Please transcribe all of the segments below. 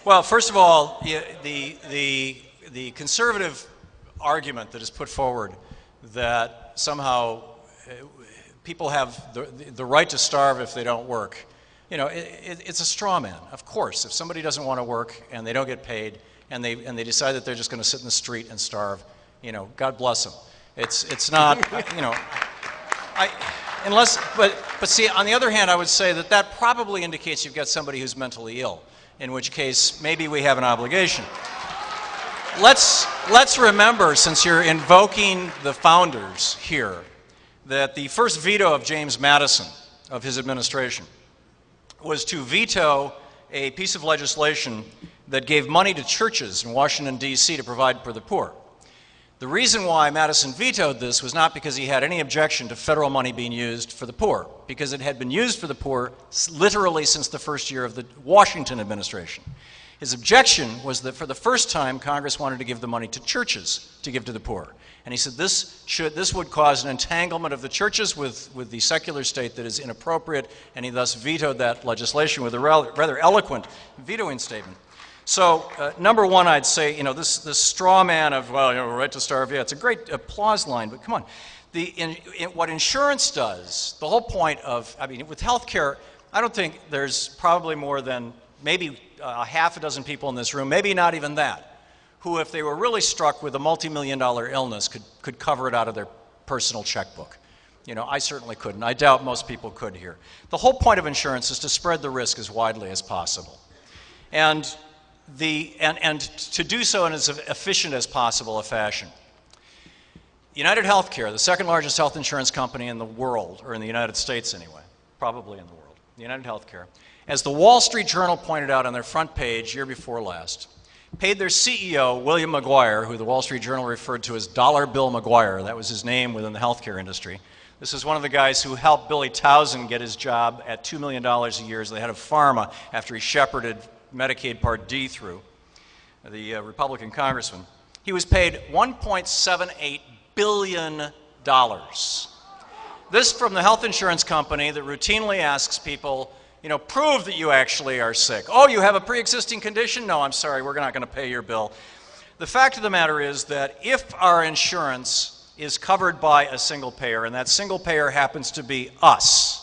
Well, first of all, the conservative argument that is put forward that somehow people have the right to starve if they don't work, you know, it's a straw man. Of course, if somebody doesn't want to work and they don't get paid and they decide that they're just going to sit in the street and starve, you know, God bless them. It's not, you know, but see, on the other hand, I would say that probably indicates you've got somebody who's mentally ill, in which case maybe we have an obligation. Let's remember, since you're invoking the founders here, that the first veto of James Madison, of his administration, was to veto a piece of legislation that gave money to churches in Washington, D.C. to provide for the poor. The reason why Madison vetoed this was not because he had any objection to federal money being used for the poor, because it had been used for the poor literally since the first year of the Washington administration. His objection was that for the first time, Congress wanted to give the money to churches to give to the poor. And he said this would cause an entanglement of the churches with the secular state that is inappropriate, and he thus vetoed that legislation with a rather eloquent vetoing statement. So, number one, I'd say, you know, this straw man of, well, you know, right to starve, yeah, it's a great applause line, but come on. What insurance does, the whole point of, I mean, with health care, I don't think there's probably more than maybe a half a dozen people in this room, maybe not even that, who, if they were really struck with a multi-million-dollar illness, could cover it out of their personal checkbook. You know, I certainly couldn't. I doubt most people could here. The whole point of insurance is to spread the risk as widely as possible. And to do so in as efficient as possible a fashion. United Healthcare, the second largest health insurance company in the world, or in the United States anyway, probably in the world, United Healthcare, as the Wall Street Journal pointed out on their front page year before last, paid their CEO, William McGuire, who the Wall Street Journal referred to as Dollar Bill McGuire, that was his name within the healthcare industry. This is one of the guys who helped Billy Towson get his job at $2 million a year as the head of pharma after he shepherded Medicaid Part D through, the Republican congressman. He was paid $1.78 billion. This from the health insurance company that routinely asks people, you know, prove that you actually are sick. Oh, you have a pre-existing condition? No, I'm sorry, we're not going to pay your bill. The fact of the matter is that if our insurance is covered by a single payer, and that single payer happens to be us,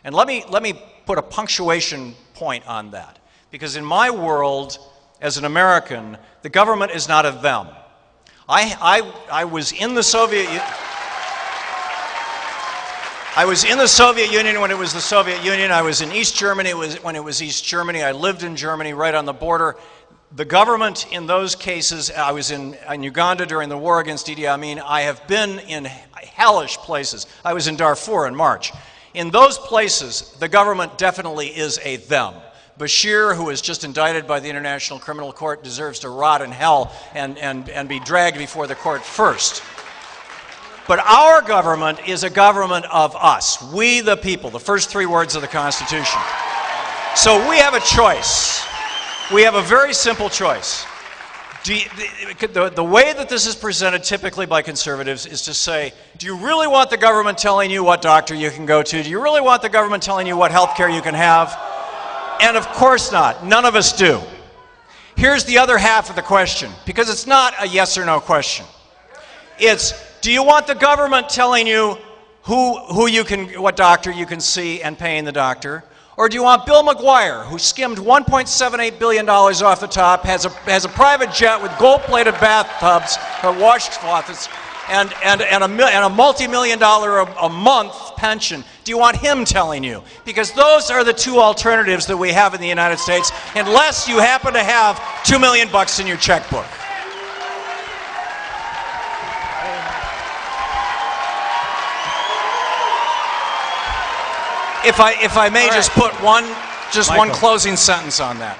and let me put a punctuation point on that. Because in my world, as an American, the government is not a them. I was in the Soviet Union when it was the Soviet Union. I was in East Germany when it was East Germany. I lived in Germany right on the border. The government in those cases, I was in Uganda during the war against Idi Amin. I have been in hellish places. I was in Darfur in March. In those places, the government definitely is a them. Bashir, who was just indicted by the International Criminal Court, deserves to rot in hell and be dragged before the court first. But our government is a government of us, we the people, the first three words of the Constitution. So we have a choice. We have a very simple choice. The way that this is presented typically by conservatives is to say, do you really want the government telling you what doctor you can go to? Do you really want the government telling you what health care you can have? And of course not. None of us do. Here's the other half of the question, because it's not a yes or no question. It's, do you want the government telling you what doctor you can see and paying the doctor? Or do you want Bill McGuire, who skimmed $1.78 billion off the top, has a private jet with gold-plated bathtubs, washcloths, and a multi-million-dollar a month pension? Do you want him telling you? Because those are the two alternatives that we have in the United States, unless you happen to have $2 million in your checkbook. If I may just put one closing sentence on that.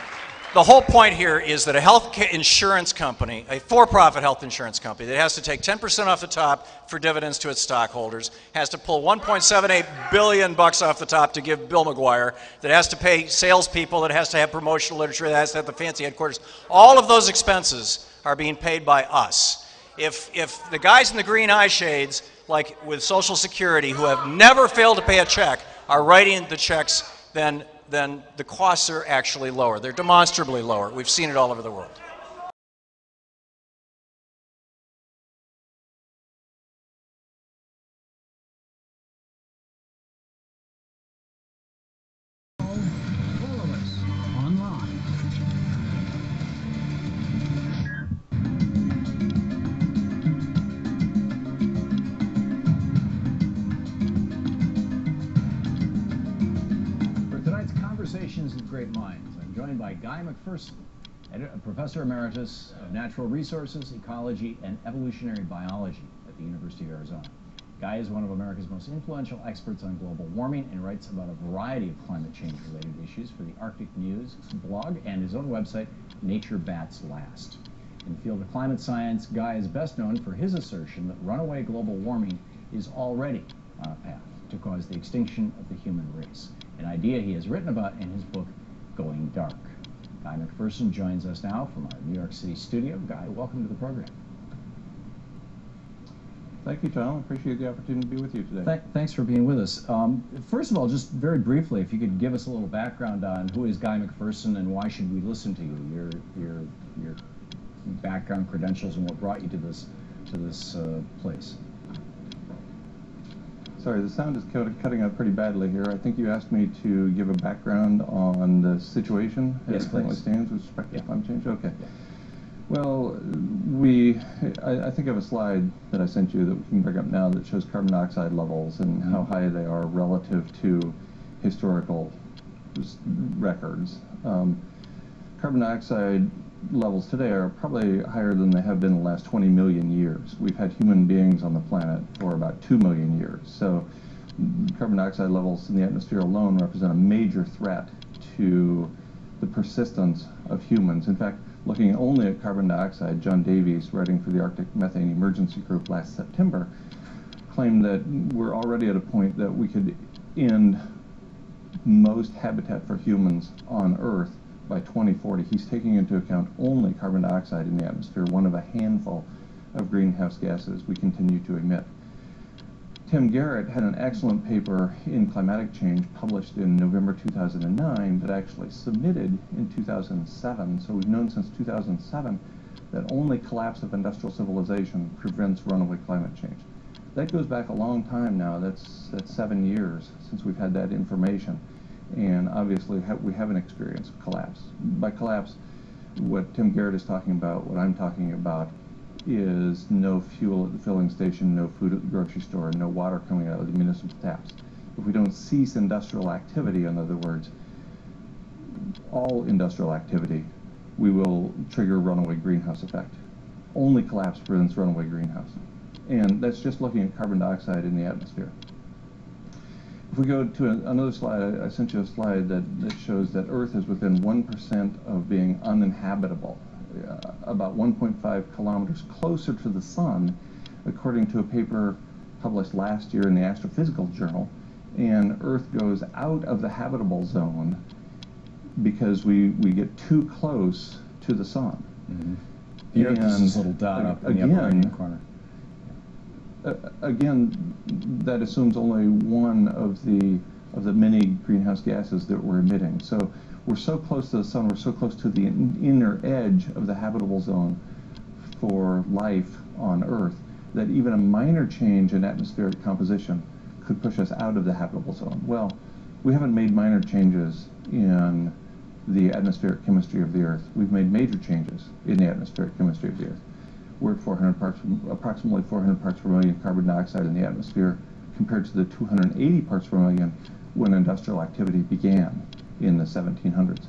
The whole point here is that a health insurance company, a for-profit health insurance company that has to take 10% off the top for dividends to its stockholders, has to pull $1.78 billion off the top to give Bill McGuire, that has to pay salespeople, that has to have promotional literature, that has to have the fancy headquarters. All of those expenses are being paid by us. If the guys in the green eye shades, like with Social Security, who have never failed to pay a check, are writing the checks, then then the costs are actually lower. They're demonstrably lower. We've seen it all over the world. Conversations with Great Minds. I'm joined by Guy McPherson, Professor Emeritus of Natural Resources, Ecology, and Evolutionary Biology at the University of Arizona. Guy is one of America's most influential experts on global warming and writes about a variety of climate change-related issues for the Arctic News blog and his own website, Nature Bats Last. In the field of climate science, Guy is best known for his assertion that runaway global warming is already on a path to cause the extinction of the human race, an idea he has written about in his book, Going Dark. Guy McPherson joins us now from our New York City studio. Guy, welcome to the program. Thank you, Tom. I appreciate the opportunity to be with you today. Thanks for being with us. First of all, just very briefly, if you could give us a little background on who is Guy McPherson and why should we listen to you, your background, credentials, and what brought you to this place. Sorry, the sound is cutting out pretty badly here. I think you asked me to give a background on the situation as it currently stands with respect to climate change. Okay. Yeah. Well, I think I have a slide that I sent you that we can bring up now that shows carbon dioxide levels and how high they are relative to historical records. Carbon dioxide levels today are probably higher than they have been in the last 20 million years. We've had human beings on the planet for about 2 million years. So carbon dioxide levels in the atmosphere alone represent a major threat to the persistence of humans. In fact, looking only at carbon dioxide, John Davies, writing for the Arctic Methane Emergency Group last September, claimed that we're already at a point that we could end most habitat for humans on Earth by 2040. He's taking into account only carbon dioxide in the atmosphere, one of a handful of greenhouse gases we continue to emit. Tim Garrett had an excellent paper in Climatic Change published in November 2009 that actually submitted in 2007. So we've known since 2007 that only collapse of industrial civilization prevents runaway climate change. That goes back a long time now. That's 7 years since we've had that information. And obviously we haven't experienced collapse. By collapse, what Tim Garrett is talking about, what I'm talking about, is no fuel at the filling station, no food at the grocery store, no water coming out of the municipal taps. If we don't cease industrial activity, in other words, all industrial activity, we will trigger runaway greenhouse effect. Only collapse prevents runaway greenhouse. And that's just looking at carbon dioxide in the atmosphere. If we go to another slide, I sent you a slide that shows that Earth is within 1% of being uninhabitable, about 1.5 kilometers closer to the sun, according to a paper published last year in the Astrophysical Journal. And Earth goes out of the habitable zone because we get too close to the sun. Mm-hmm. The Earth is this little dot up in the upper right-hand corner. Again, that assumes only one of the many greenhouse gases that we're emitting. So we're so close to the sun, we're so close to the inner edge of the habitable zone for life on Earth that even a minor change in atmospheric composition could push us out of the habitable zone. Well, we haven't made minor changes in the atmospheric chemistry of the Earth. We've made major changes in the atmospheric chemistry of the Earth. We're at approximately 400 parts per million carbon dioxide in the atmosphere compared to the 280 parts per million when industrial activity began in the 1700s.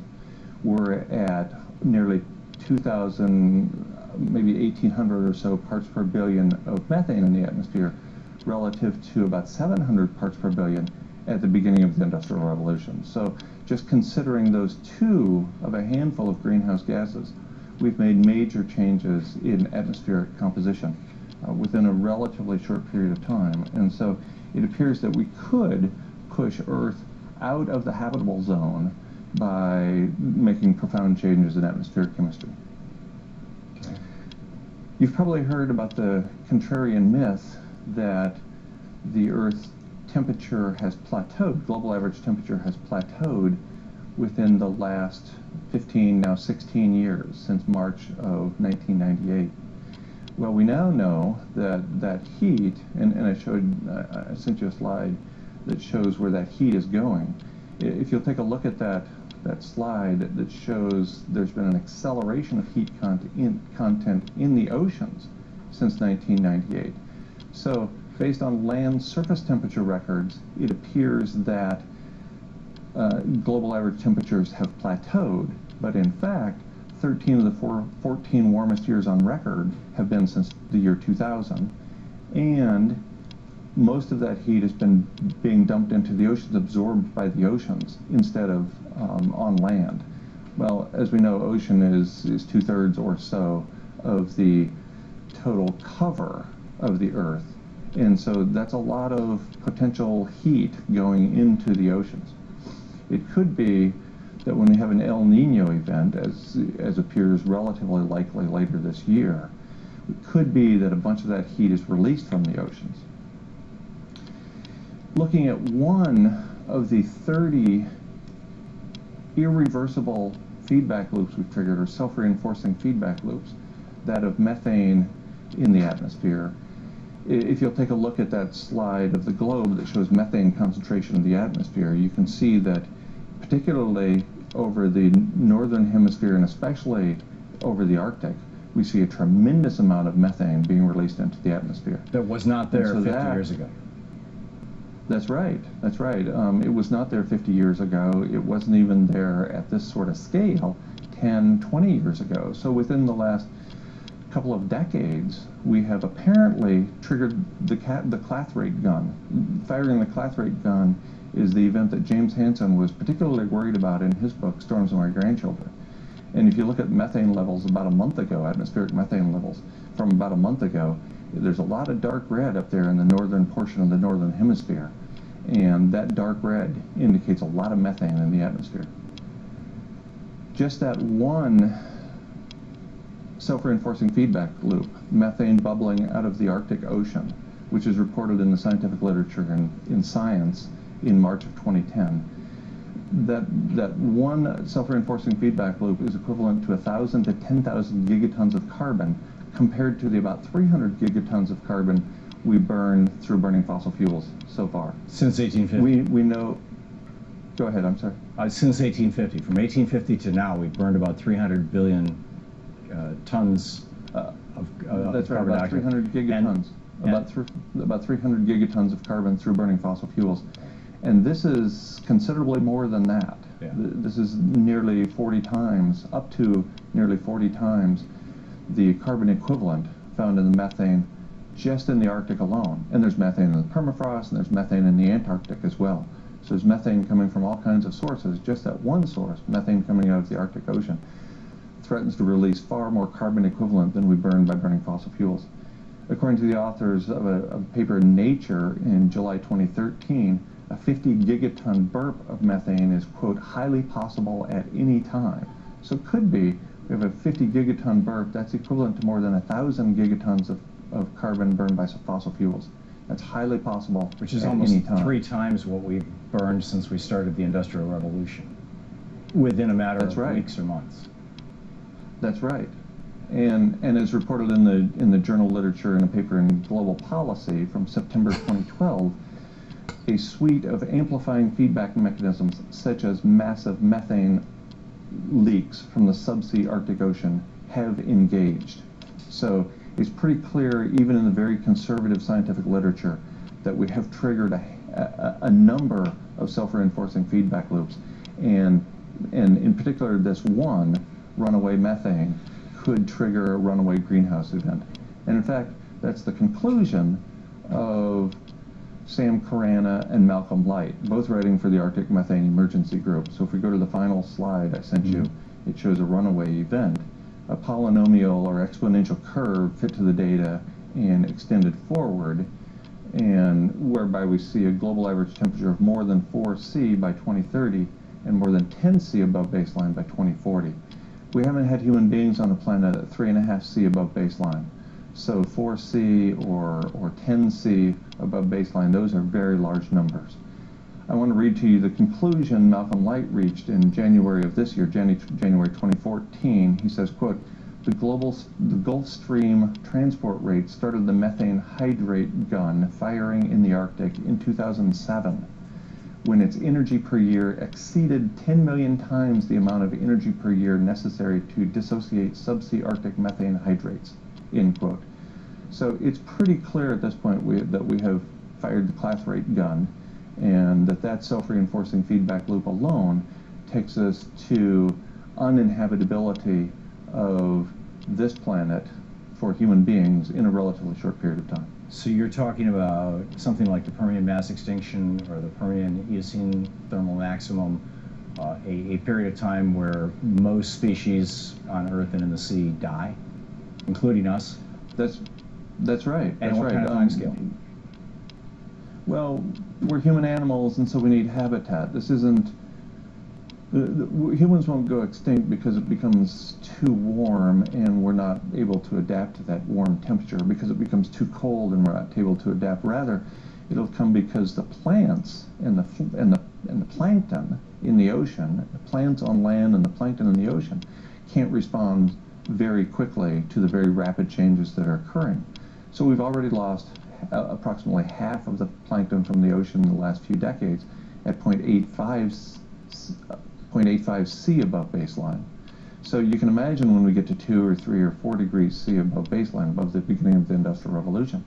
We're at nearly 2,000, maybe 1,800 or so parts per billion of methane in the atmosphere relative to about 700 parts per billion at the beginning of the Industrial Revolution. So just considering those two of a handful of greenhouse gases, we've made major changes in atmospheric composition within a relatively short period of time. And so it appears that we could push Earth out of the habitable zone by making profound changes in atmospheric chemistry. Okay. You've probably heard about the contrarian myth that the Earth's temperature has plateaued, global average temperature has plateaued within the last 15, now 16 years, since March of 1998. Well, we now know that that heat, and I sent you a slide that shows where that heat is going. If you'll take a look at that slide that shows there's been an acceleration of heat content in the oceans since 1998. So based on land surface temperature records, it appears that global average temperatures have plateaued, but in fact, 13 of the 14 warmest years on record have been since the year 2000, and most of that heat has been being dumped into the oceans, absorbed by the oceans, instead of on land. Well, as we know, ocean is 2/3 or so of the total cover of the Earth, and so that's a lot of potential heat going into the oceans. It could be that when we have an El Nino event, as appears relatively likely later this year, it could be that a bunch of that heat is released from the oceans. Looking at one of the 30 irreversible feedback loops we've triggered, or self-reinforcing feedback loops, that of methane in the atmosphere. If you'll take a look at that slide of the globe that shows methane concentration in the atmosphere, you can see that particularly over the northern hemisphere and especially over the Arctic, we see a tremendous amount of methane being released into the atmosphere. That was not there So 50 that- years ago. That's right, that's right. It was not there 50 years ago. It wasn't even there at this sort of scale 10, 20 years ago. So within the last couple of decades, we have apparently triggered the clathrate gun. Firing the clathrate gun is the event that James Hansen was particularly worried about in his book, Storms of My Grandchildren. And if you look at methane levels about a month ago, atmospheric methane levels from about a month ago, there's a lot of dark red up there in the northern portion of the northern hemisphere. And that dark red indicates a lot of methane in the atmosphere. Just that one self-reinforcing feedback loop, methane bubbling out of the Arctic Ocean, which is reported in the scientific literature in Science in March of 2010. That one self-reinforcing feedback loop is equivalent to 1,000 to 10,000 gigatons of carbon, compared to the about 300 gigatons of carbon we burn through burning fossil fuels so far. Since 1850? We know, go ahead, I'm sorry. Since 1850. From 1850 to now, we've burned about 300 billion tons of That's right, carbon about dioxide. 300 gigatons. About 300 gigatons of carbon through burning fossil fuels. And this is considerably more than that. Yeah. This is nearly 40 times, up to nearly 40 times the carbon equivalent found in the methane just in the Arctic alone. And there's methane in the permafrost, and there's methane in the Antarctic as well. So there's methane coming from all kinds of sources. Just that one source, methane coming out of the Arctic Ocean, threatens to release far more carbon equivalent than we burn by burning fossil fuels. According to the authors of a paper in Nature in July 2013, a 50 gigaton burp of methane is, quote, highly possible at any time. So it could be, we have a 50 gigaton burp, that's equivalent to more than 1,000 gigatons of carbon burned by fossil fuels. That's highly possible Which is at almost any time. 3 times what we've burned since we started the Industrial Revolution, within a matter That's of right. weeks or months. That's right. And as reported in the journal literature in a paper in Global Policy from September 2012, a suite of amplifying feedback mechanisms such as massive methane leaks from the subsea Arctic Ocean have engaged. So it's pretty clear, even in the very conservative scientific literature, that we have triggered a number of self-reinforcing feedback loops. And in particular, this one, runaway methane, could trigger a runaway greenhouse event. And in fact, that's the conclusion of Sam Carana and Malcolm Light, both writing for the Arctic Methane Emergency Group. So if we go to the final slide I sent you, it shows a runaway event, a polynomial or exponential curve fit to the data and extended forward, and whereby we see a global average temperature of more than 4°C by 2030 and more than 10°C above baseline by 2040. We haven't had human beings on the planet at 3.5°C above baseline. So 4°C or 10°C above baseline, those are very large numbers. I want to read to you the conclusion Malcolm Light reached in January of this year, January 2014. He says, quote, the Gulf Stream transport rate started the methane hydrate gun firing in the Arctic in 2007, when its energy per year exceeded 10 million times the amount of energy per year necessary to dissociate subsea Arctic methane hydrates, end quote. So it's pretty clear at this point that we have fired the class rate gun, and that self-reinforcing feedback loop alone takes us to uninhabitability of this planet for human beings in a relatively short period of time. So you're talking about something like the Permian mass extinction or the Permian Eocene thermal maximum, a period of time where most species on Earth and in the sea die, including us? That's right. And what kind of time scale? Well, we're human animals, and so we need habitat. This isn't... humans won't go extinct because it becomes too warm and we're not able to adapt to that warm temperature, because it becomes too cold and we're not able to adapt. Rather, it'll come because the plants and the plankton in the ocean, the plants on land and the plankton in the ocean, can't respond very quickly to the very rapid changes that are occurring. So we've already lost approximately half of the plankton from the ocean in the last few decades at 0.85 C above baseline. So you can imagine when we get to 2 or 3 or 4 degrees C above baseline, above the beginning of the Industrial Revolution,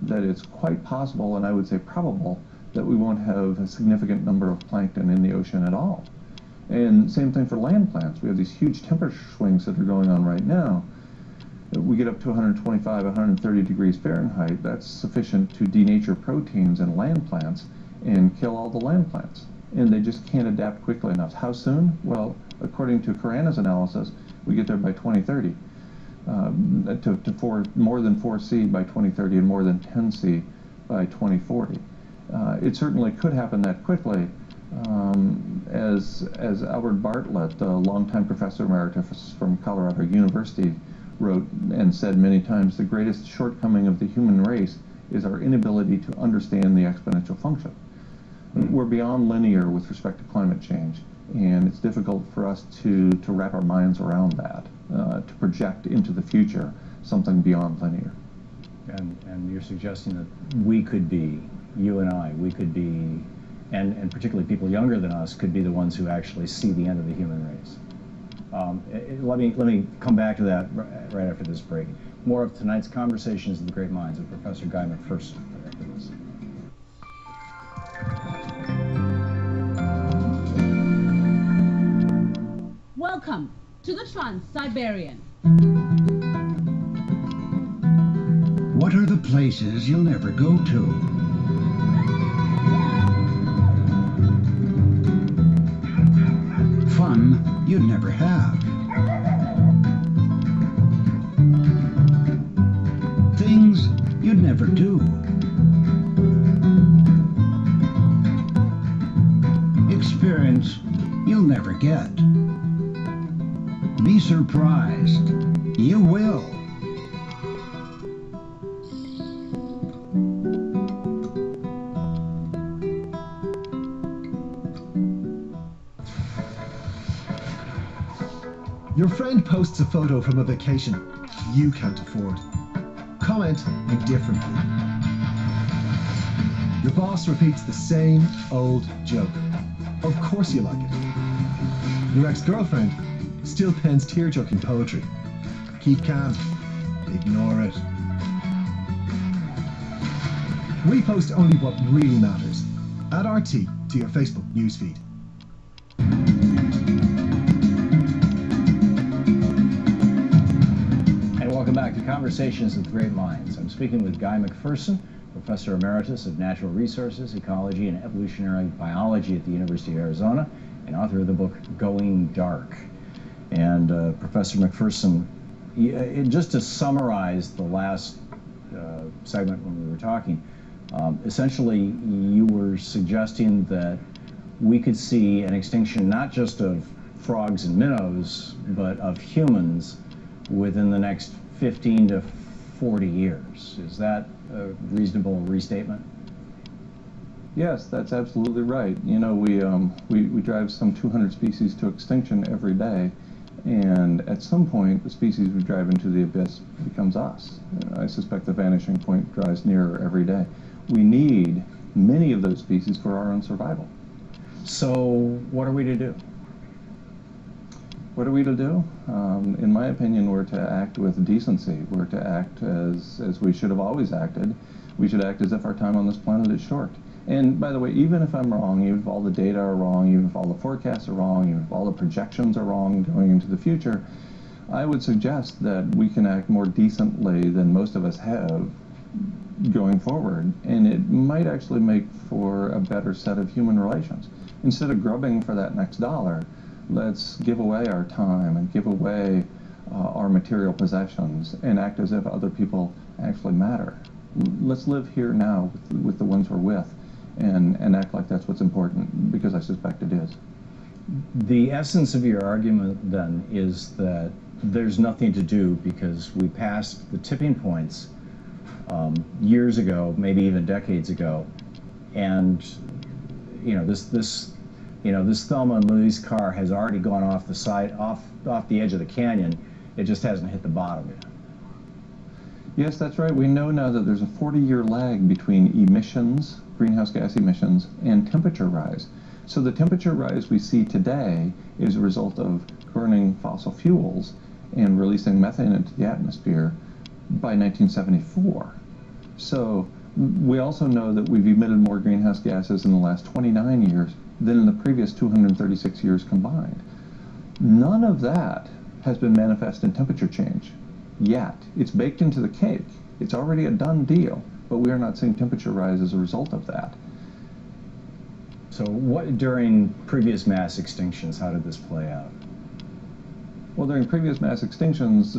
that it's quite possible, and I would say probable, that we won't have a significant number of plankton in the ocean at all. And same thing for land plants. We have these huge temperature swings that are going on right now. We get up to 125, 130 degrees Fahrenheit. That's sufficient to denature proteins in land plants and kill all the land plants. And they just can't adapt quickly enough. How soon? Well, according to Carana's analysis, we get there by 2030, to more than 4C by 2030 and more than 10C by 2040. It certainly could happen that quickly. As Albert Bartlett, the longtime professor emeritus from Colorado University, wrote and said many times, the greatest shortcoming of the human race is our inability to understand the exponential function. We're beyond linear with respect to climate change, and it's difficult for us to wrap our minds around that, to project into the future something beyond linear. And you're suggesting that we could be, you and I, we could be, and particularly people younger than us, could be the ones who actually see the end of the human race. Let me come back to that right after this break. More of tonight's Conversations of the Great Minds with Professor Guy McPherson. Welcome to the Trans-Siberian. What are the places you'll never go to? Fun you'd never have. Things you'd never do. Experience you'll never get. Be surprised. You will. Your friend posts a photo from a vacation you can't afford. Comment indifferently. Your boss repeats the same old joke. Of course you like it. Your ex-girlfriend still pens tear-jerking poetry. Keep calm. Ignore it. We post only what really matters. Add RT to your Facebook newsfeed. Welcome back to Conversations with Great Minds. I'm speaking with Guy McPherson, Professor Emeritus of Natural Resources, Ecology, and Evolutionary Biology at the University of Arizona, and author of the book Going Dark. And Professor McPherson, just to summarize the last segment when we were talking, essentially you were suggesting that we could see an extinction not just of frogs and minnows, but of humans within the next 15 to 40 years. Is that a reasonable restatement? Yes, that's absolutely right. You know, we drive some 200 species to extinction every day, and at some point, the species we drive into the abyss becomes us. I suspect the vanishing point draws nearer every day. We need many of those species for our own survival. So what are we to do? What are we to do? In my opinion, we're to act with decency. We're to act as we should have always acted. We should act as if our time on this planet is short. And by the way, even if I'm wrong, even if all the data are wrong, even if all the forecasts are wrong, even if all the projections are wrong going into the future, I would suggest that we can act more decently than most of us have going forward. And it might actually make for a better set of human relations. Instead of grubbing for that next dollar, let's give away our time and give away our material possessions and act as if other people actually matter. Let's live here now with the ones we're with and act like that's what's important, because I suspect it is. The essence of your argument then is that there's nothing to do because we passed the tipping points years ago, maybe even decades ago, and this Thelma and Louise car has already gone off the side, off the edge of the canyon. It just hasn't hit the bottom yet. Yes, that's right. We know now that there's a 40-year lag between emissions, greenhouse gas emissions, and temperature rise. So the temperature rise we see today is a result of burning fossil fuels and releasing methane into the atmosphere by 1974. So we also know that we've emitted more greenhouse gases in the last 29 years than in the previous 236 years combined. None of that has been manifest in temperature change yet. It's baked into the cake. It's already a done deal, but we are not seeing temperature rise as a result of that. So what, during previous mass extinctions, how did this play out? Well, during previous mass extinctions,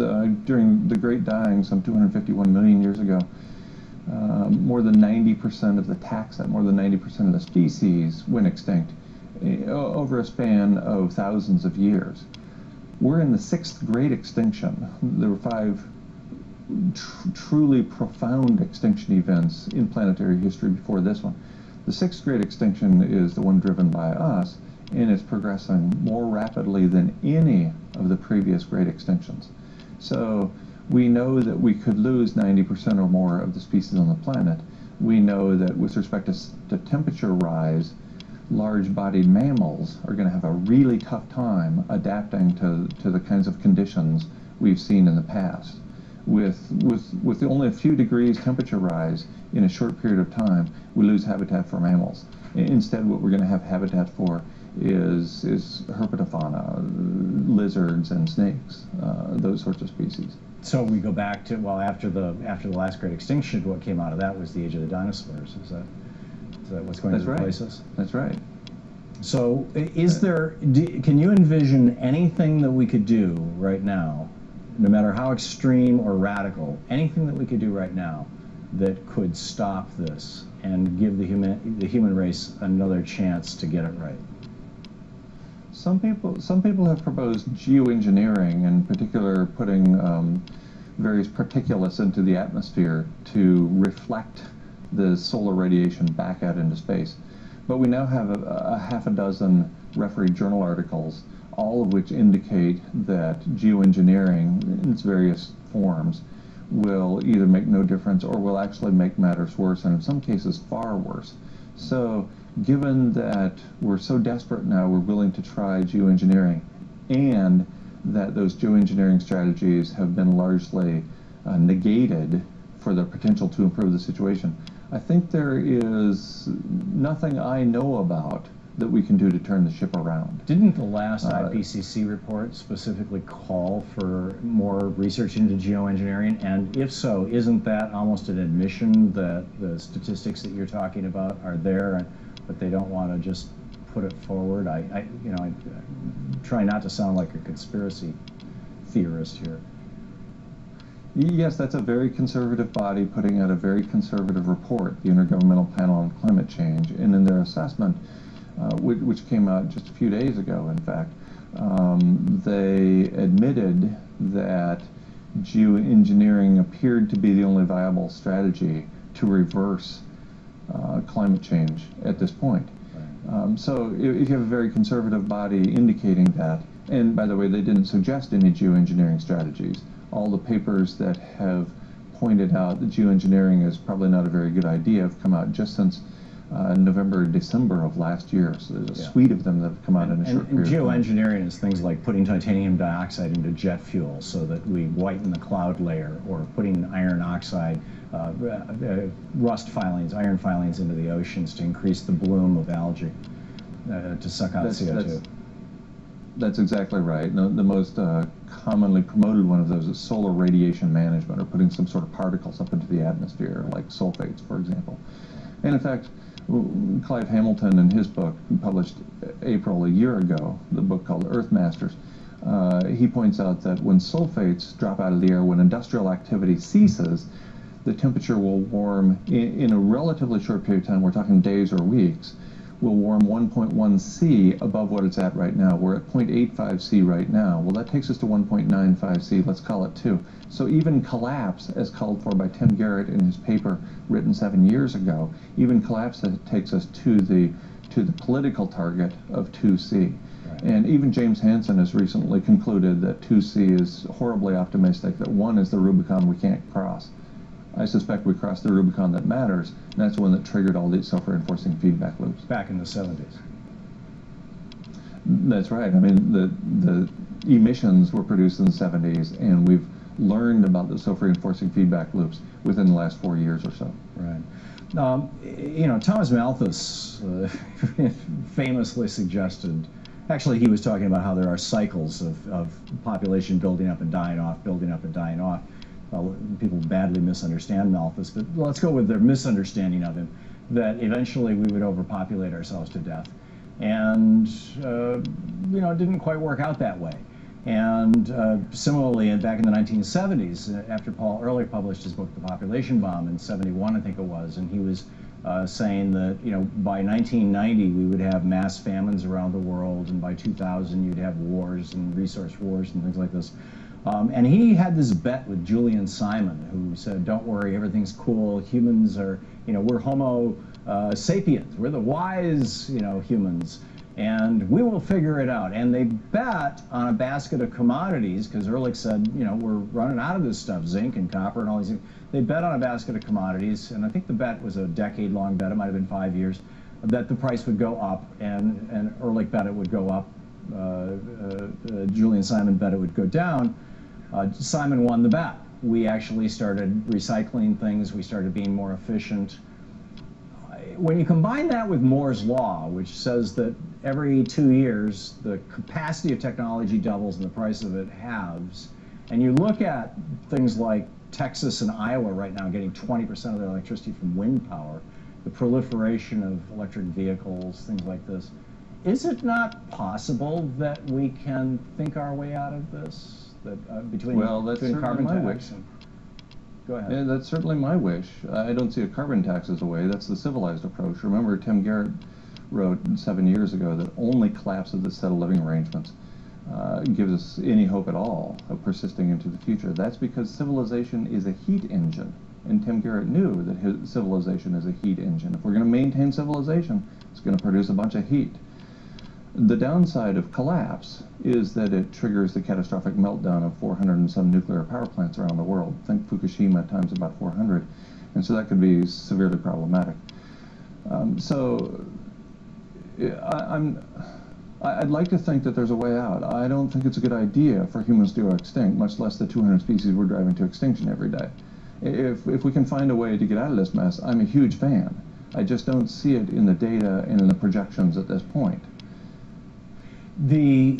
during the Great Dying some 251 million years ago, more than 90% of the taxa, more than 90% of the species went extinct over a span of thousands of years. We're in the 6th great extinction. There were 5 truly profound extinction events in planetary history before this one. The 6th great extinction is the one driven by us, and it's progressing more rapidly than any of the previous great extinctions. So we know that we could lose 90% or more of the species on the planet. We know that with respect to temperature rise, large-bodied mammals are going to have a really tough time adapting to the kinds of conditions we've seen in the past. With only a few degrees temperature rise in a short period of time, we lose habitat for mammals. Instead, what we're going to have habitat for is herpetofauna, lizards and snakes, those sorts of species. So we go back to, well, after the last great extinction, what came out of that was the age of the dinosaurs. Is that what's going to replace us? That's right. So can you envision anything that we could do right now, no matter how extreme or radical, anything that we could do right now that could stop this and give the human race another chance to get it right? Some people have proposed geoengineering, in particular putting various particulates into the atmosphere to reflect the solar radiation back out into space. But we now have a half a dozen refereed journal articles, all of which indicate that geoengineering in its various forms will either make no difference or will actually make matters worse, and in some cases far worse. So given that we're so desperate now, we're willing to try geoengineering, and that those geoengineering strategies have been largely negated for their potential to improve the situation, I think there is nothing I know about that we can do to turn the ship around. Didn't the last IPCC report specifically call for more research into geoengineering? And if so, isn't that almost an admission that the statistics that you're talking about are there, but they don't want to just put it forward? I try not to sound like a conspiracy theorist here. Yes, that's a very conservative body putting out a very conservative report, the Intergovernmental Panel on Climate Change, and in their assessment, which came out just a few days ago, in fact, they admitted that geoengineering appeared to be the only viable strategy to reverse climate change at this point. So if you have a very conservative body indicating that, and by the way, they didn't suggest any geoengineering strategies. All the papers that have pointed out that geoengineering is probably not a very good idea have come out just since November or December of last year. So there's a suite of them that have come out in a short period of time. Geoengineering is things like putting titanium dioxide into jet fuel so that we whiten the cloud layer, or putting iron oxide, rust filings, iron filings into the oceans to increase the bloom of algae to suck out CO2. That's exactly right. The most commonly promoted one of those is solar radiation management, or putting some sort of particles up into the atmosphere, like sulfates, for example. And in fact, Clive Hamilton, in his book, published April a year ago, the book called Earth Masters, he points out that when sulfates drop out of the air, when industrial activity ceases, the temperature will warm in a relatively short period of time, we're talking days or weeks, will warm 1.1 C above what it's at right now. We're at 0.85 C right now. Well, that takes us to 1.95 C, let's call it 2. So even collapse, as called for by Tim Garrett in his paper written 7 years ago, even collapse takes us to the political target of 2 C. Right. And even James Hansen has recently concluded that 2 C is horribly optimistic, that 1 is the Rubicon we can't cross. I suspect we crossed the Rubicon that matters, and that's the one that triggered all these self-reinforcing feedback loops. Back in the 70s. That's right. I mean, the emissions were produced in the 70s, and we've learned about the self-reinforcing feedback loops within the last 4 years or so. Right. You know, Thomas Malthus famously suggested, actually he was talking about how there are cycles of population building up and dying off, building up and dying off. People badly misunderstand Malthus, but let's go with their misunderstanding of him, that eventually we would overpopulate ourselves to death. And, you know, it didn't quite work out that way. And similarly, back in the 1970s, after Paul Ehrlich published his book, The Population Bomb, in '71, I think it was, and he was saying that, you know, by 1990 we would have mass famines around the world, and by 2000 you'd have wars and resource wars and things like this. And he had this bet with Julian Simon, who said, don't worry, everything's cool, humans are, you know, we're Homo sapiens, we're the wise, you know, humans, and we will figure it out. And they bet on a basket of commodities, because Ehrlich said, you know, we're running out of this stuff, zinc and copper and all these things. They bet on a basket of commodities, and I think the bet was a decade-long bet, it might have been 5 years, that the price would go up, and Ehrlich bet it would go up, Julian Simon bet it would go down. Simon won the bet. We actually started recycling things, we started being more efficient. When you combine that with Moore's Law, which says that every 2 years the capacity of technology doubles and the price of it halves, and you look at things like Texas and Iowa right now getting 20% of their electricity from wind power, the proliferation of electric vehicles, things like this, is it not possible that we can think our way out of this? That, between carbon my tax wish. and, go ahead. Yeah, that's certainly my wish. I don't see a carbon tax as a way. That's the civilized approach. Remember, Tim Garrett wrote 7 years ago that only collapse of the set of living arrangements gives us any hope at all of persisting into the future. That's because civilization is a heat engine, and Tim Garrett knew that his civilization is a heat engine. If we're going to maintain civilization, it's going to produce a bunch of heat. The downside of collapse is that it triggers the catastrophic meltdown of 400 and some nuclear power plants around the world. Think Fukushima times about 400. And so that could be severely problematic. I'd like to think that there's a way out. I don't think it's a good idea for humans to go extinct, much less the 200 species we're driving to extinction every day. If we can find a way to get out of this mess, I'm a huge fan. I just don't see it in the data and in the projections at this point. I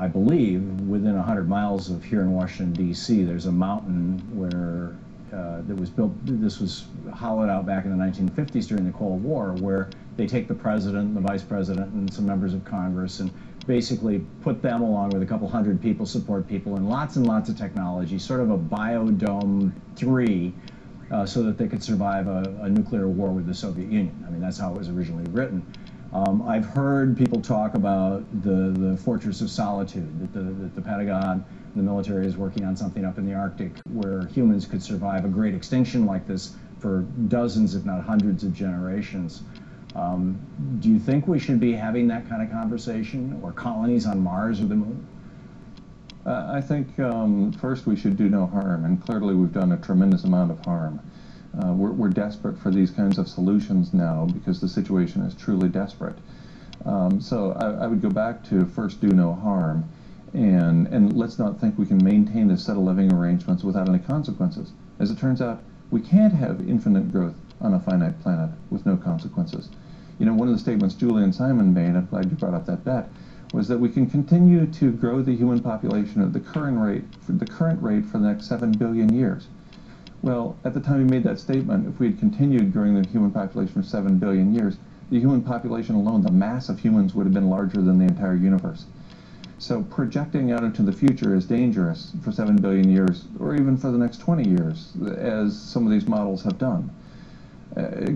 believe within 100 miles of here in Washington, D.C., there's a mountain where that was built, this was hollowed out back in the 1950s during the Cold War, where they take the president, the vice president, and some members of Congress and basically put them along with a couple hundred people, support people, and lots of technology, sort of a Biodome 3, so that they could survive a nuclear war with the Soviet Union. I mean, that's how it was originally written. I've heard people talk about the Fortress of Solitude, that the Pentagon and the military is working on something up in the Arctic where humans could survive a great extinction like this for dozens, if not hundreds of generations. Do you think we should be having that kind of conversation, or colonies on Mars or the Moon? I think first we should do no harm, and clearly we've done a tremendous amount of harm. We're desperate for these kinds of solutions now because the situation is truly desperate. So I would go back to first do no harm, and let's not think we can maintain this set of living arrangements without any consequences. As it turns out, we can't have infinite growth on a finite planet with no consequences. You know, one of the statements Julian Simon made, I'm glad you brought up that bet, was that we can continue to grow the human population at the current rate for the next 7 billion years. Well, at the time he made that statement, if we had continued growing the human population for 7 billion years, the human population alone, the mass of humans, would have been larger than the entire universe. So projecting out into the future is dangerous for 7 billion years, or even for the next 20 years, as some of these models have done.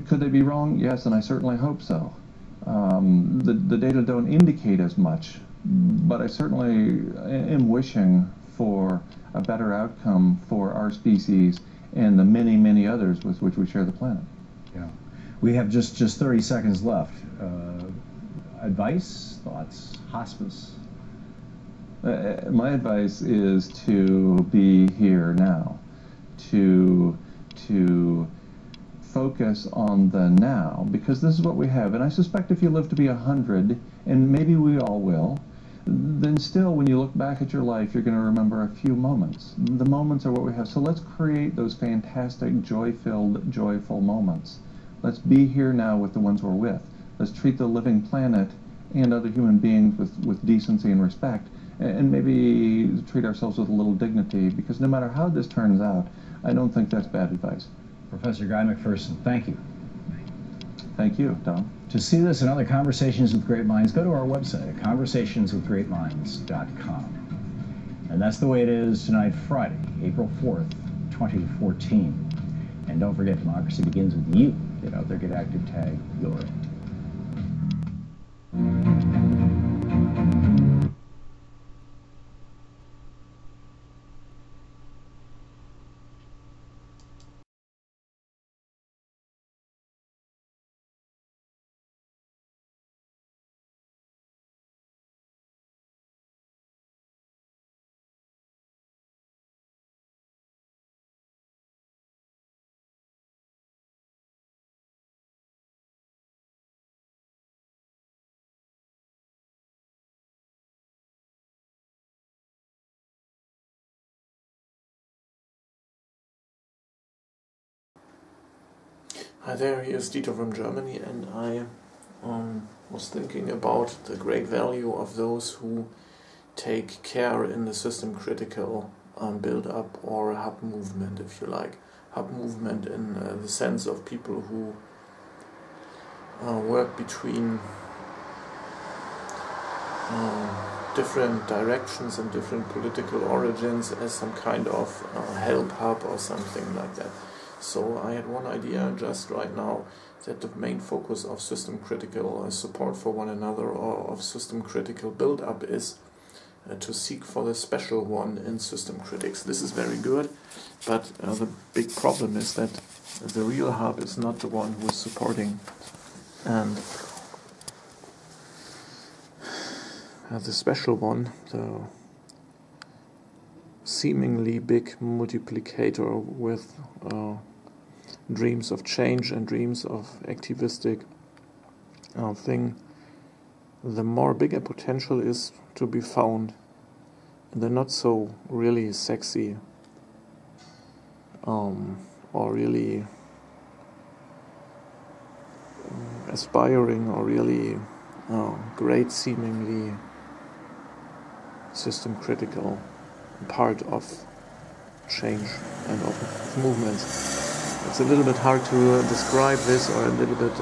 Could they be wrong? Yes, and I certainly hope so. The data don't indicate as much, but I certainly am wishing for a better outcome for our species and the many, many others with which we share the planet. Yeah. We have just 30 seconds left. Advice, thoughts, hospice? My advice is to be here now, to focus on the now, because this is what we have. And I suspect if you live to be 100, and maybe we all will, then still when you look back at your life, you're going to remember a few moments. The moments are what we have. So let's create those fantastic, joy-filled, joyful moments. Let's be here now with the ones we're with. Let's treat the living planet and other human beings with decency and respect, and maybe treat ourselves with a little dignity, because no matter how this turns out, I don't think that's bad advice. Professor Guy McPherson, thank you. Thank you, Tom. To see this and other Conversations with Great Minds, go to our website at conversationswithgreatminds.com. And that's the way it is tonight, Friday, April 4th, 2014. And don't forget, democracy begins with you. Get out there, get active, tag, you're in. Hi there, here's Dieter from Germany, and I was thinking about the great value of those who take care in the system critical build-up, or hub movement, if you like. Hub movement in the sense of people who work between different directions and different political origins as some kind of help hub or something like that. So I had one idea just right now, that the main focus of system critical support for one another, or of system critical build-up, is to seek for the special one in system critics. This is very good, but the big problem is that the real hub is not the one who is supporting, and the special one, the seemingly big multiplicator with dreams of change and dreams of activistic thing, the more bigger potential is to be found in the not so really sexy or really aspiring or really great seemingly system critical part of change and of movements. It's a little bit hard to describe this, or a little bit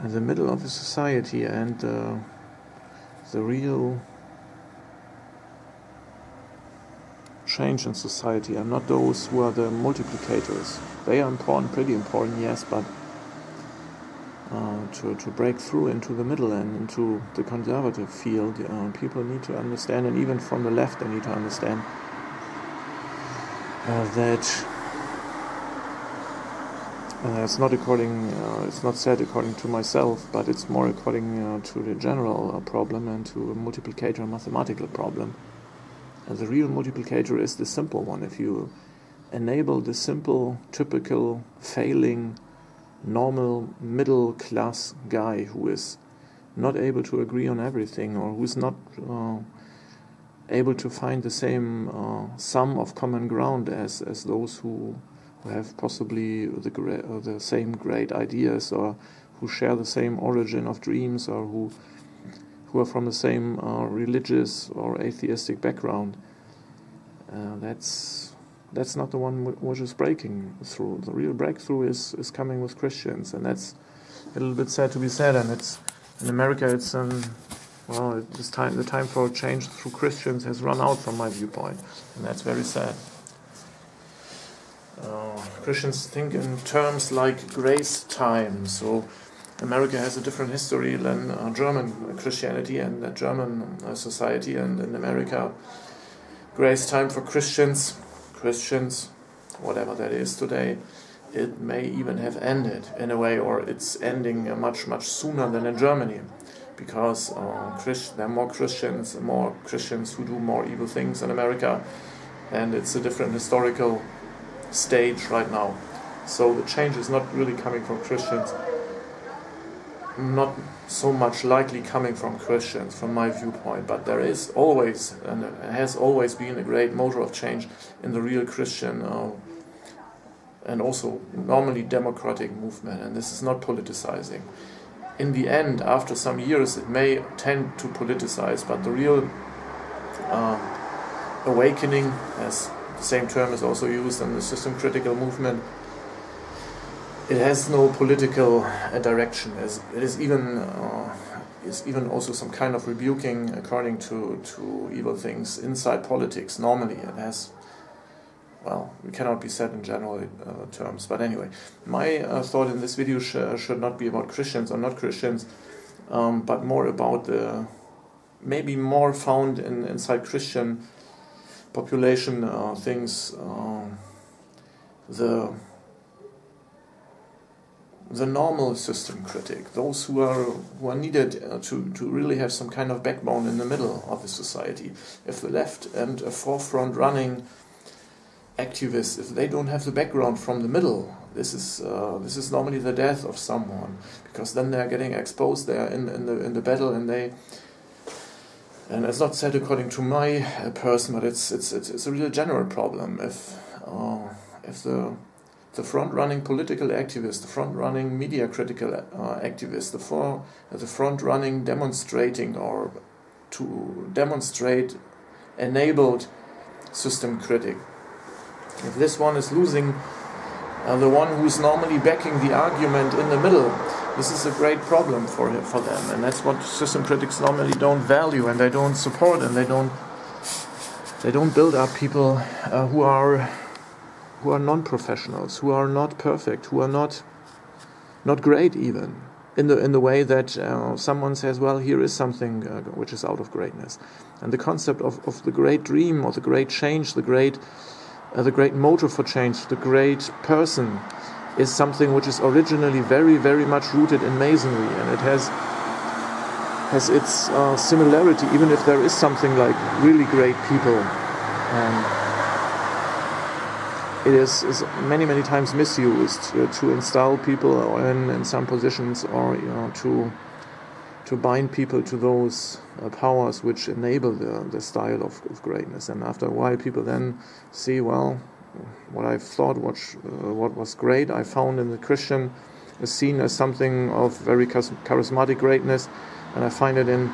in the middle of a society, and the real change in society are not those who are the multiplicators. They are important, pretty important, yes, but to break through into the middle and into the conservative field. People need to understand, and even from the left they need to understand that it's not said according to myself, but it's more according to the general problem and to a multiplicator mathematical problem. And the real multiplicator is the simple one. If you enable the simple, typical, failing, normal, middle-class guy who is not able to agree on everything, or who's not able to find the same sum of common ground as those who have possibly the same great ideas, or who share the same origin of dreams, or who are from the same religious or atheistic background. That's not the one which is breaking through. The real breakthrough is coming with Christians, and that's a little bit sad to be said. And it's in America. It's the time for change through Christians has run out from my viewpoint, and that's very sad. Christians think in terms like grace time. So America has a different history than German Christianity and German society. And in America, grace time for Christians, whatever that is today, it may even have ended in a way, or it's ending much, much sooner than in Germany, because there are more Christians who do more evil things in America, and it's a different historical stage right now. So the change is not really coming from Christians, not so much likely coming from Christians from my viewpoint, but there is always, and it has always been, a great motor of change in the real Christian and also normally democratic movement, and this is not politicizing. In the end, after some years, it may tend to politicize, but the real awakening, as the same term is also used in the system critical movement, it has no political direction. It is even also some kind of rebuking according to evil things inside politics. Normally it has, well, it cannot be said in general terms. But anyway, my thought in this video should not be about Christians or not Christians, but more about the maybe more found inside Christian population things, the normal system critic, those who are needed to really have some kind of backbone in the middle of the society. If the left and a forefront running activists, if they don't have the background from the middle, this is normally the death of someone, because then they're getting exposed. They're in the battle, and it's not said according to my person, but it's a real general problem. If the front-running political activist, the front-running media critical activist, the front-running demonstrating or to demonstrate enabled system critic, if this one is losing the one who's normally backing the argument in the middle, this is a great problem for them, and that's what system critics normally don't value, and they don't support, and they don't build up people who are non-professionals, who are not perfect, who are not great even, in the way that someone says, well, here is something which is out of greatness. And the concept of the great dream, or the great change, the great motor for change, the great person, is something which is originally very, very much rooted in Masonry, and it has its similarity, even if there is something like really great people. And it is many, many times misused to install people in some positions, or to bind people to those powers which enable the style of greatness. And after a while, people then see, well, what I thought what was great, I found in the Christian, is seen as something of very charismatic greatness, and I find it in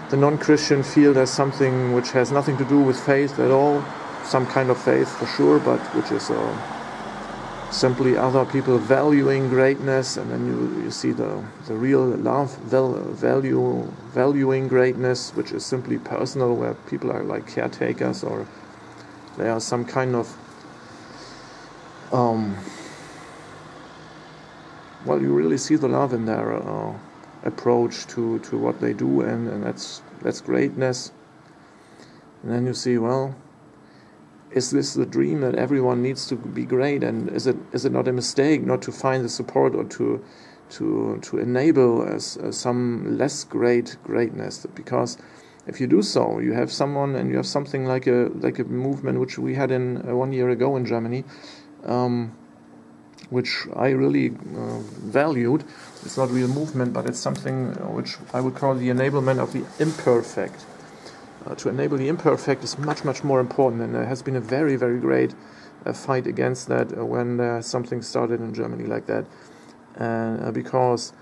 the non-Christian field as something which has nothing to do with faith at all. Some kind of faith for sure, but which is simply other people valuing greatness, and then you see the real love valuing greatness, which is simply personal, where people are like caretakers, or they are some kind of well, you really see the love in their approach to what they do, and that's greatness. And then you see, well, is this the dream that everyone needs to be great, and is it not a mistake not to find the support or to enable some less greatness? Because if you do so, you have someone and you have something like a movement which we had in 1 year ago in Germany, which I really valued. It's not a real movement, but it's something which I would call the enablement of the imperfect. To enable the imperfect is much, much more important, and there has been a very, very great fight against that when something started in Germany like that. Because,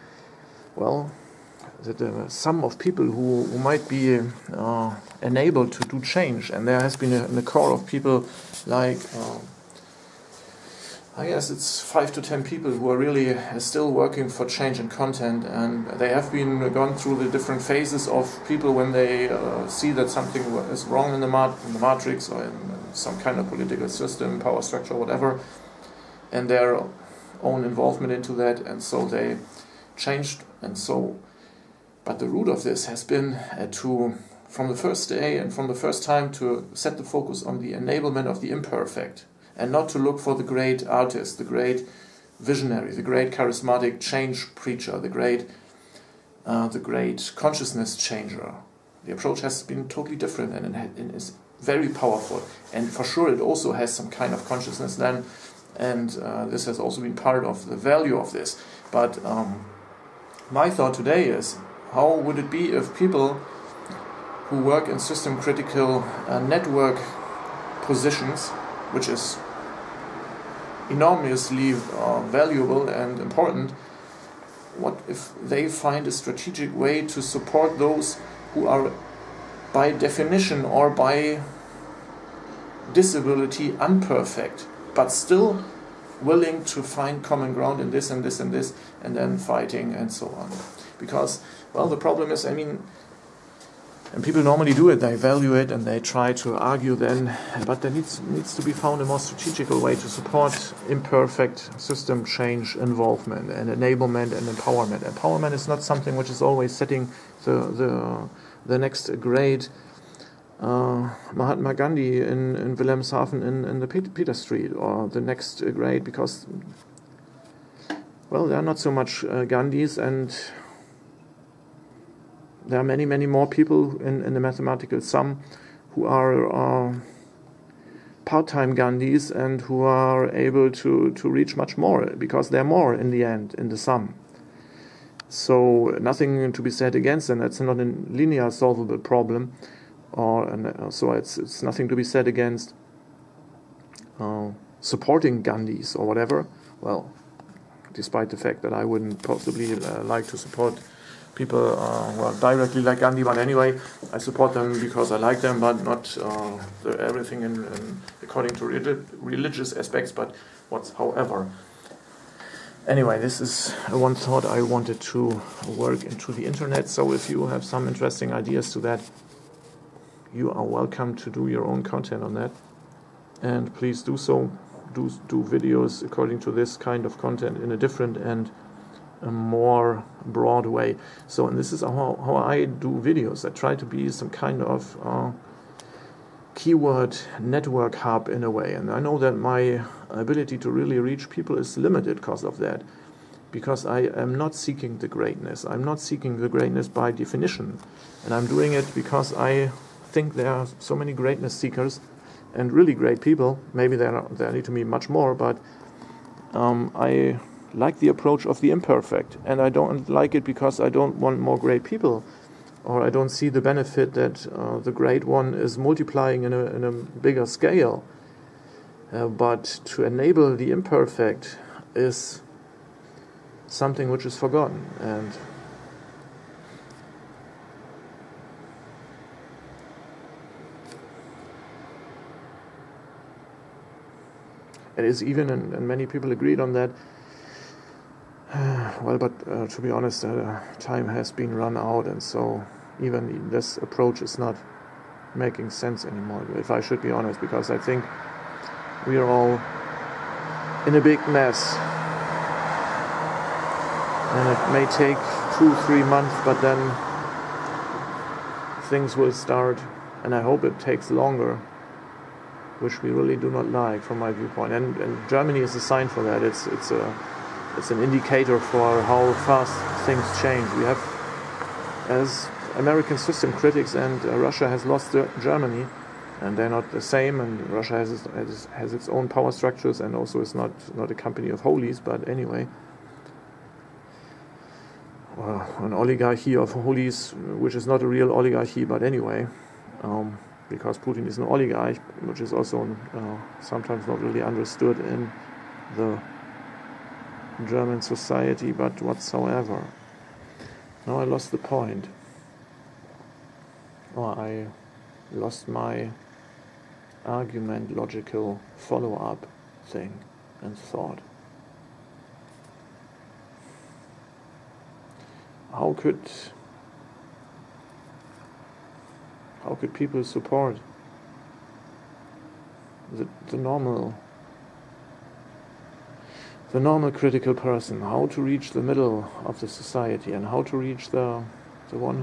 well, the sum of people who might be enabled to do change, and there has been in the core of people like, I guess it's 5 to 10 people who are really still working for change in content, and they have been gone through the different phases of people when they see that something is wrong in the matrix or in some kind of political system, power structure, whatever, and their own involvement into that, and so they changed. And so, but the root of this has been from the first day and from the first time, to set the focus on the enablement of the imperfect, and not to look for the great artist, the great visionary, the great charismatic change preacher, the great consciousness changer. The approach has been totally different, and is very powerful. And for sure, it also has some kind of consciousness then, and this has also been part of the value of this. But my thought today is, how would it be if people who work in system-critical network positions, which is enormously valuable and important, what if they find a strategic way to support those who are by definition or by disability imperfect, but still willing to find common ground in this and this and this, and then fighting and so on? Because, well, the problem is, I mean, and people normally do it, they value it and they try to argue then, but there needs to be found a more strategical way to support imperfect system change involvement and enablement and empowerment. Empowerment is not something which is always setting the next great Mahatma Gandhi in Wilhelmshaven in the Peter Street, or the next great, because, well, there are not so much Gandhis, and there are many, many more people in the mathematical sum who are part-time Gandhis and who are able to reach much more, because they're more in the end, in the sum. So nothing to be said against them. That's not a linear solvable problem, so it's nothing to be said against supporting Gandhis or whatever. Well, despite the fact that I wouldn't possibly like to support people well, directly like Gandhi, but anyway, I support them because I like them, but not everything in according to religious aspects, but however. Anyway, this is one thought I wanted to work into the internet, so if you have some interesting ideas to that, you are welcome to do your own content on that, and please do so. Do videos according to this kind of content in a different and a more broad way. So, and this is how I do videos. I try to be some kind of keyword network hub in a way, and I know that my ability to really reach people is limited because of that, because I am not seeking the greatness. I'm not seeking the greatness by definition, and I'm doing it because I think there are so many greatness seekers and really great people. Maybe there need to be much more, but I like the approach of the imperfect, and I don't like it because I don't want more great people, or I don't see the benefit that the great one is multiplying in a bigger scale. But to enable the imperfect is something which is forgotten, and it is even, and many people agreed on that. Well, but to be honest, time has been run out, and so even this approach is not making sense anymore, if I should be honest, because I think we are all in a big mess. And it may take 2-3 months, but then things will start, and I hope it takes longer, which we really do not like from my viewpoint. And Germany is a sign for that. It's an indicator for how fast things change. We have, as American system critics, and Russia has lost Germany, and they're not the same, and Russia has its own power structures, and also is not a company of holies, but anyway. An oligarchy of holies, which is not a real oligarchy, but anyway, because Putin is an oligarch, which is also sometimes not really understood in the German society, but whatsoever. Now I lost the point. I lost my argument, logical follow-up thing and thought. How could people support the normal critical person? How to reach the middle of the society, and how to reach the one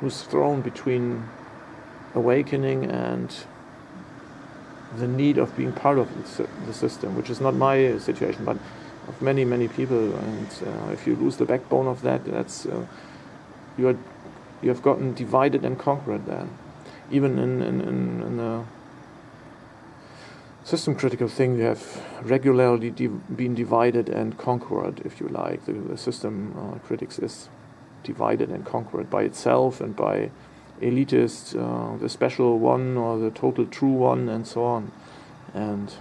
who's thrown between awakening and the need of being part of the system, which is not my situation, but of many, many people. And if you lose the backbone of that, that's you have gotten divided and conquered. Then, even in the system critical thing, you have regularly been divided and conquered, if you like. The system critics is divided and conquered by itself and by elitists, the special one or the total true one, and so on. And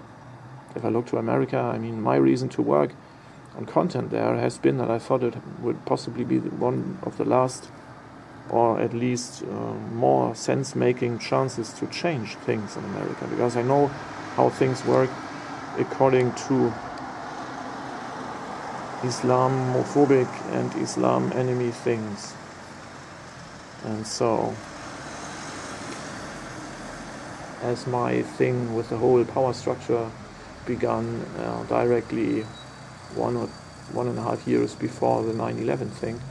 if I look to America, I mean, my reason to work on content there has been that I thought it would possibly be one of the last, or at least more sense-making chances to change things in America, because I know how things work according to Islamophobic and Islam enemy things. And so, as my thing with the whole power structure began directly 1.5 years before the 9/11 thing,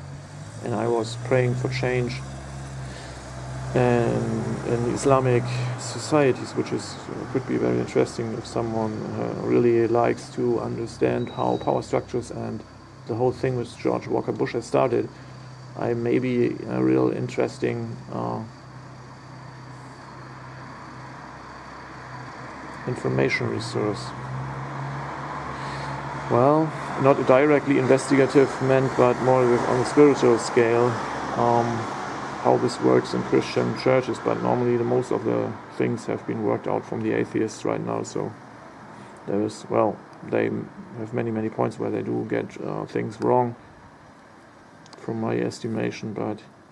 and I was praying for change in Islamic societies, which could be very interesting if someone really likes to understand how power structures and the whole thing with George Walker Bush has started. I may be a real interesting information resource. Well, not directly investigative meant, but more on a spiritual scale, how this works in Christian churches, but normally most of the things have been worked out from the atheists right now, so they have many, many points where they do get things wrong from my estimation,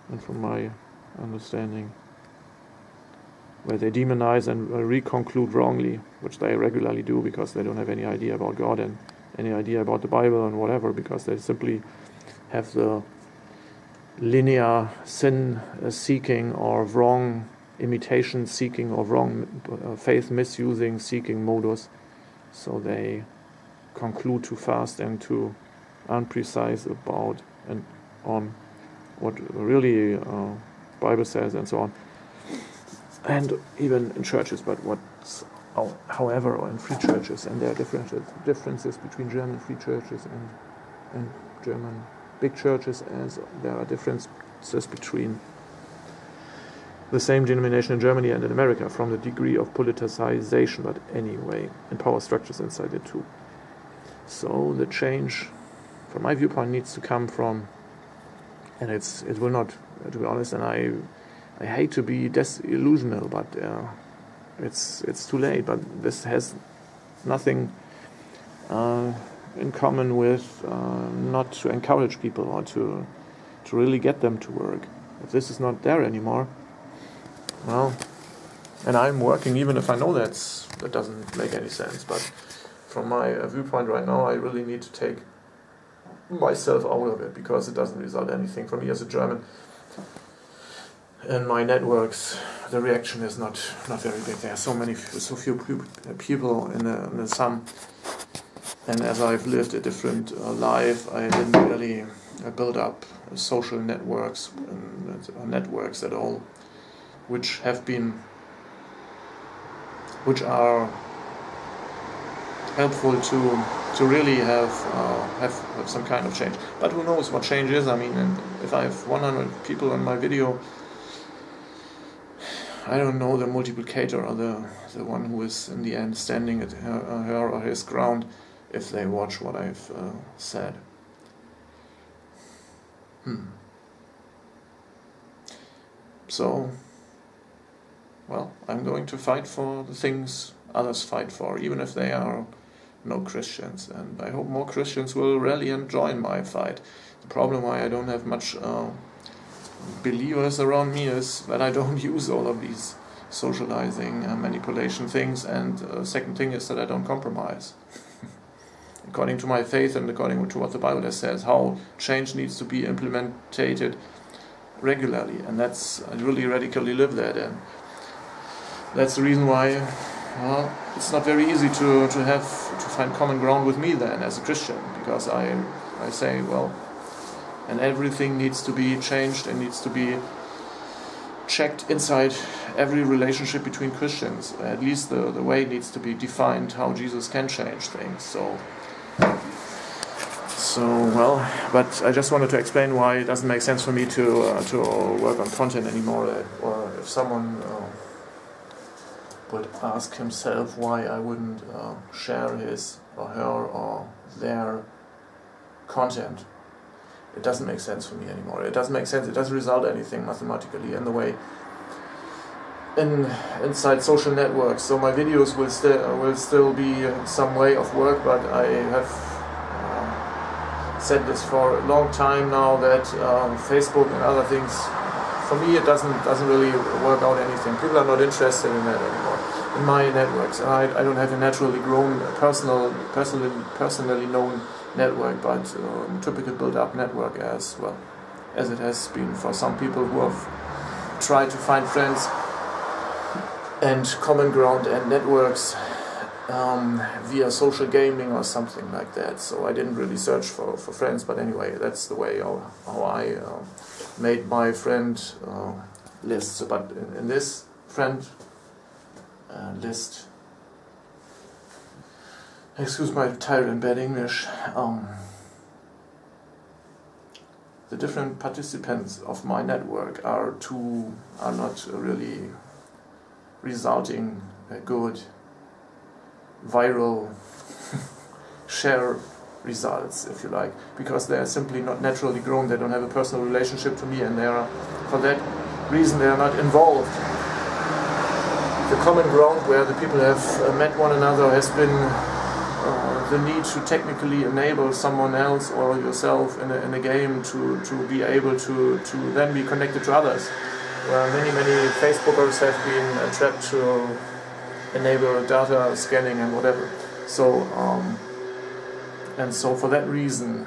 and from my understanding, where they demonize and reconclude wrongly, which they regularly do because they don't have any idea about God and any idea about the Bible and whatever, because they simply have the linear sin seeking or wrong imitation seeking or wrong faith misusing seeking modus. So they conclude too fast and too unprecise about and on what really Bible says and so on. And even in churches, but however, or in free churches, and there are differences between German free churches and German big churches, as there are differences between the same denomination in Germany and in America, from the degree of politicization, but anyway, and power structures inside it too. So the change, from my viewpoint, needs to come from, and it will not, to be honest, and I hate to be disillusional, but it's too late. But this has nothing in common with not to encourage people or to really get them to work. If this is not there anymore, well, and I'm working even if I know that doesn't make any sense, but from my viewpoint right now, I really need to take myself out of it, because it doesn't result in anything for me as a German. In my networks, the reaction is not very big. There are so few people in the sum, And as I've lived a different life, I didn't really build up social networks at all, which are helpful to really have some kind of change. But who knows what change is? I mean, if I have 100 people on my video, I don't know the multiplicator or the one who is in the end standing at her or his ground if they watch what I've said. So, well, I'm going to fight for the things others fight for, even if they are no Christians, and I hope more Christians will rally and join my fight. The problem why I don't have much believers around me is that I don't use all of these socializing manipulation things, and second thing is that I don't compromise. According to my faith and according to what the Bible says, how change needs to be implemented regularly, and that's, I really radically live that, and that's the reason why, well, it's not very easy to find common ground with me then as a Christian, because I say, well, and everything needs to be changed and needs to be checked inside every relationship between Christians. At least the way needs to be defined how Jesus can change things. So well, but I just wanted to explain why it doesn't make sense for me to work on content anymore, or if someone would ask himself why I wouldn't share his or her or their content. It doesn't make sense for me anymore. It doesn't make sense. It doesn't result anything mathematically in the way inside social networks. So my videos will still be some way of work, but I have said this for a long time now that Facebook and other things, for me it doesn't really work out anything. People are not interested in that anymore. In my networks, I don't have a naturally grown, personally known network, but a typical built-up network as well as it has been for some people who have tried to find friends and common ground and networks via social gaming or something like that. So I didn't really search for friends, but anyway, that's the way how I made my friend list. But in this friend list, excuse my tired and bad English, the different participants of my network are not really resulting a good viral share results, if you like, because they are simply not naturally grown. They don't have a personal relationship to me, and for that reason they are not involved. The common ground where the people have met one another has been the need to technically enable someone else or yourself in a game to be able to then be connected to others. Where many Facebookers have been trapped to enable data scanning and whatever. So so for that reason,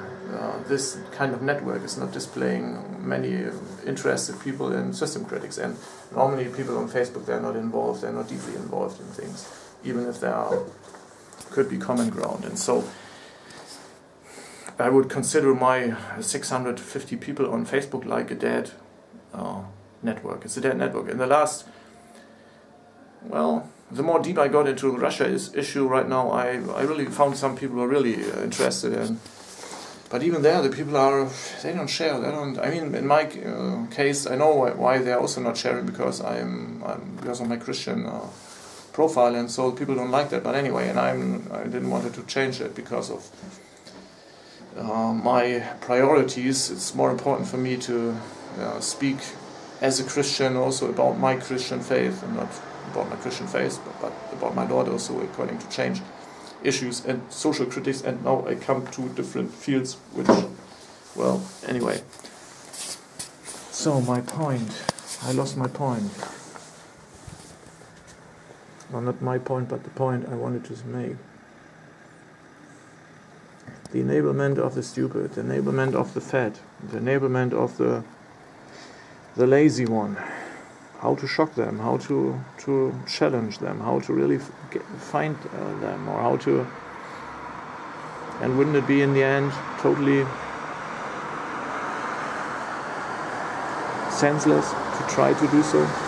this kind of network is not displaying many interested people in system critics. And normally people on Facebook, they're not involved, they're not deeply involved in things, even if there could be common ground. And so I would consider my 650 people on Facebook like a dead network. It's a dead network. In the last, well, the more deep I got into Russia's issue right now, I really found some people are really interested in. But even there, the people they don't share. I mean, in my case, I know why they're also not sharing, because because of my Christian profile, and so people don't like that. But anyway, and I didn't want to change it because of my priorities. It's more important for me to speak as a Christian also about my Christian faith, and not about my Christian faith, but about my Lord also, according to change issues and social critics. And now I come to different fields, which, well, anyway. So my point, I lost my point. Well, not my point, but the point I wanted to make. The enablement of the stupid, the enablement of the fat, the enablement of the lazy one. How to shock them, how to challenge them, how to really find them, or how to And wouldn't it be in the end totally senseless to try to do so?